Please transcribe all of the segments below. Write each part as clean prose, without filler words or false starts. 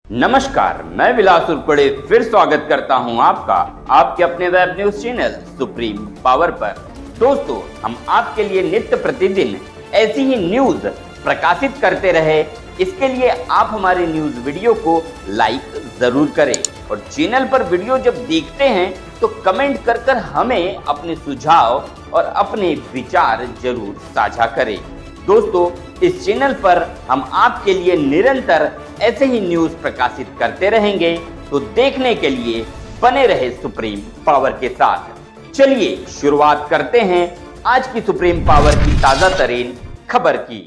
नमस्कार, मैं विलास उर्पड़े फिर स्वागत करता हूं आपका आपके अपने web news channel Supreme Power पर। दोस्तों, हम आपके लिए नित्य प्रतिदिन ऐसी ही न्यूज प्रकाशित करते रहे, इसके लिए आप हमारे न्यूज वीडियो को लाइक जरूर करें और चैनल पर वीडियो जब देखते हैं तो कमेंट कर हमें अपने सुझाव और अपने विचार जरूर साझा करें। दोस्तों, इस चैनल पर हम आपके लिए निरंतर ऐसे ही न्यूज प्रकाशित करते रहेंगे, तो देखने के लिए बने रहे सुप्रीम पावर के साथ। चलिए शुरुआत करते हैं आज की सुप्रीम पावर की ताजा तरीन खबर की।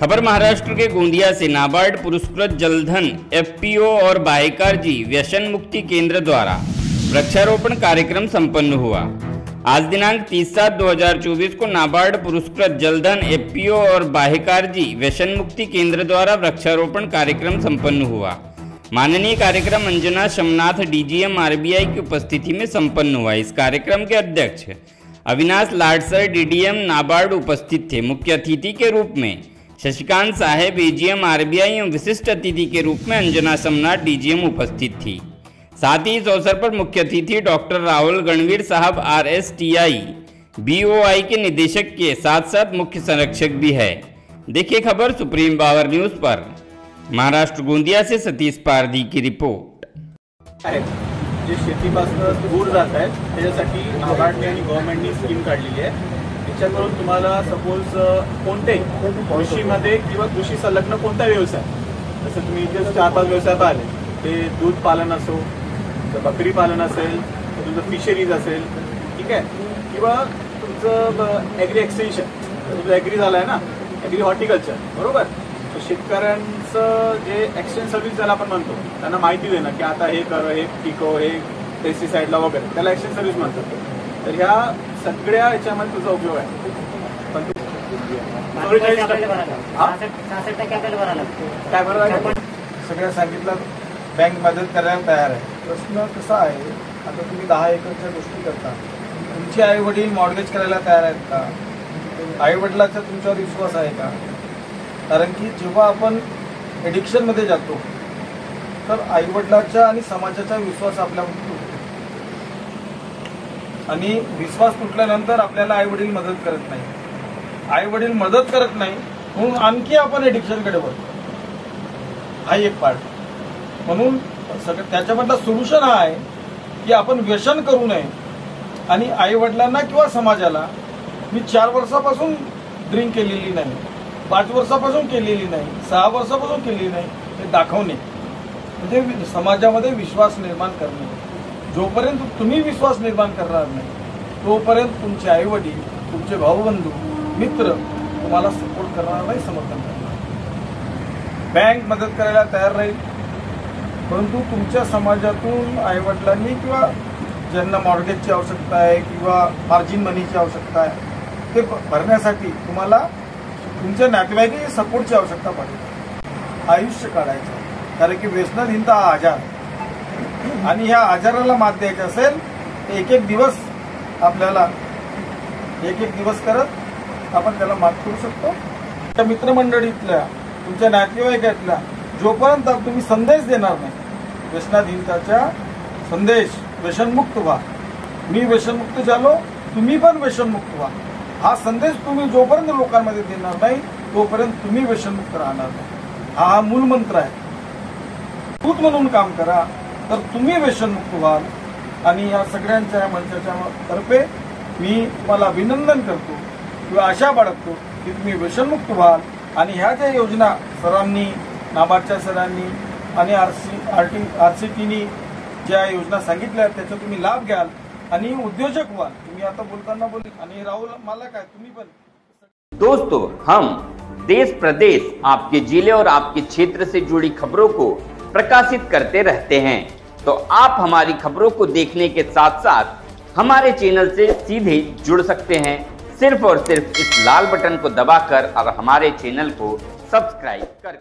खबर महाराष्ट्र के गोंदिया से नाबार्ड पुरस्कृत जलधन एफपीओ और बाहेकार जी व्यसन मुक्ति केंद्र द्वारा वृक्षारोपण कार्यक्रम संपन्न हुआ। आज दिनांक 30/7/2024 को नाबार्ड पुरस्कृत जलधन एफपीओ और बाहेकार जी व्यसन मुक्ति केंद्र द्वारा वृक्षारोपण कार्यक्रम संपन्न हुआ। माननीय कार्यक्रम अंजना शमनाथ डीजीएम आरबीआई की उपस्थिति में संपन्न हुआ। इस कार्यक्रम के अध्यक्ष अविनाश लाडसर डीडीएम नाबार्ड उपस्थित थे। मुख्य अतिथि के रूप में शशिकांत साहेब एजीएम आरबीआई एवं विशिष्ट अतिथि के रूप में अंजना शमनाथ डीजीएम उपस्थित थी। साथ ही इस अवसर पर मुख्य अतिथि डॉक्टर राहुल गणवीर साहब आरएसटीआई बीओआई के निदेशक के साथ साथ मुख्य संरक्षक भी है। देखिए खबर सुप्रीम पावर न्यूज पर। महाराष्ट्र गोंदिया से सतीश पारधी की रिपोर्ट। जे शेतीपासून दूर जात आहेत त्याच्यासाठी नाबार्डने आणि गव्हर्नमेंटनी स्कीम काढलेली आहे। त्याच्याकडून तुम्हाला सपोज कोणत्याही कृषीमध्ये किंवा कृषी संलग्न कोणता व्यवसाय, जसं तुम्ही इथे 4-5 व्यवसायात आले, ते दूध पालन असो, बकरी पालन असेल, तुमचं फिशरीज असेल, ठीक आहे, किंवा तुमचं ॲग्री एक्सटेन्शन, तुमचं ॲग्री झालं आहे ना, ॲग्री हॉर्टिकल्चर, बरोबर. तर शेतकऱ्यांचं जे एक्सटेन्शन सर्व्हिस ज्याला आपण म्हणतो, त्यांना माहिती देणं की आता हे कर, हे पिको, हे पेस्टिसाईडला वगैरे, त्याला एक्सटेन्शन सर्व्हिस म्हणतात. तर ह्या सगळ्या याच्यामध्ये तुझा उपयोग आहे. पण काय बरं सगळ्या सांगितलं, बँक मदत करायला तयार आहे. प्रश्न कसा आहे, आता तुम्ही 10 एकरच्या गोष्टी करता, तुमचे आई वडील मॉर्गेज करायला तयार आहेत का? आई वडिलांचा तुमच्यावर विश्वास आहे का? कारण की जेव्हा आपण एडिक्शनमध्ये जातो तर आई वडिलांचा आणि समाजाचा विश्वास आपल्यावर तुटतो आणि विश्वास तुटल्यानंतर आपल्याला आई वडील मदत करत नाही. आई वडील मदत करत नाही म्हणून आणखी आपण एडिक्शनकडे वळतो. हा एक पार्ट. म्हणून त्याच्यामधला सोल्युशन हा आहे की आपण व्यसन करू नये आणि आई वडिलांना किंवा समाजाला मी 4 वर्षापासून ड्रिंक केलेली नाही, 5 वर्षापासून केलेली नाही, 6 वर्षापासून केलेली नाही, हे दाखवणे, म्हणजे समाजामध्ये विश्वास निर्माण करणे. जोपर्यंत तुम्ही विश्वास निर्माण करणार नाही तोपर्यंत तुमचे आई वडील, तुमचे भाऊबंधू, मित्र तुम्हाला सपोर्ट करणार नाही, समर्थन करणार. बँक मदत करायला तयार राहील, परंतु तुमच्या समाजातून आई वडिलांनी किंवा ज्यांना मॉर्गेजची आवश्यकता आहे किंवा मार्जिन मनीची आवश्यकता आहे ते भरण्यासाठी तुम्हाला तुमच्या नातेवाईकांची सपोर्टची आवश्यकता पडते. आयुष्य काढायचं, कारण की व्यसनाधीनता हा आजार, आणि ह्या आजाराला मात द्यायची असेल तर एक दिवस आपल्याला एक दिवस करत आपण त्याला मात करू शकतो. त्या मित्रमंडळीतल्या, तुमच्या नातेवाईकातल्या जोपर्यंत तुम्ही संदेश देणार नाही व्यसनाधीनताचा संदेश, व्यसनमुक्त व्हा, मी व्यसनमुक्त झालो, तुम्ही पण व्यसनमुक्त व्हा, हा संदेश तुम्ही जोपर्यंत लोकांमध्ये देणार नाही तोपर्यंत तुम्ही व्यसनमुक्त राहणार नाही. हा मूल मंत्र आहे. दूत म्हणून काम करा तर तुम्ही व्यसनमुक्त व्हाल. आणि या सगळ्यांच्या मंचाच्या तर्फे मी तुम्हाला अभिनंदन करतो किंवा आशा बाळगतो की तुम्ही व्यसनमुक्त व्हाल. आणि ह्या ज्या योजना सरांनी, नाबार्डच्या सरांनी आणि आरसीटीनी ज्या योजना सांगितल्या त्याचा तुम्ही लाभ घ्याल आणि उद्योजक व्हाल. तुम्ही आता बोलताना बोलले, आणि राहुल मला काय, तुम्ही पण. दोस्तों, हम देश प्रदेश, आपके जिले और आपके क्षेत्र से जुड़ी खबरों को प्रकाशित करते रहते हैं, तो आप हमारी खबरों को देखने के साथ साथ हमारे चैनल से सीधे जुड़ सकते हैं, सिर्फ और सिर्फ इस लाल बटन को दबाकर और हमारे चैनल को सब्सक्राइब कर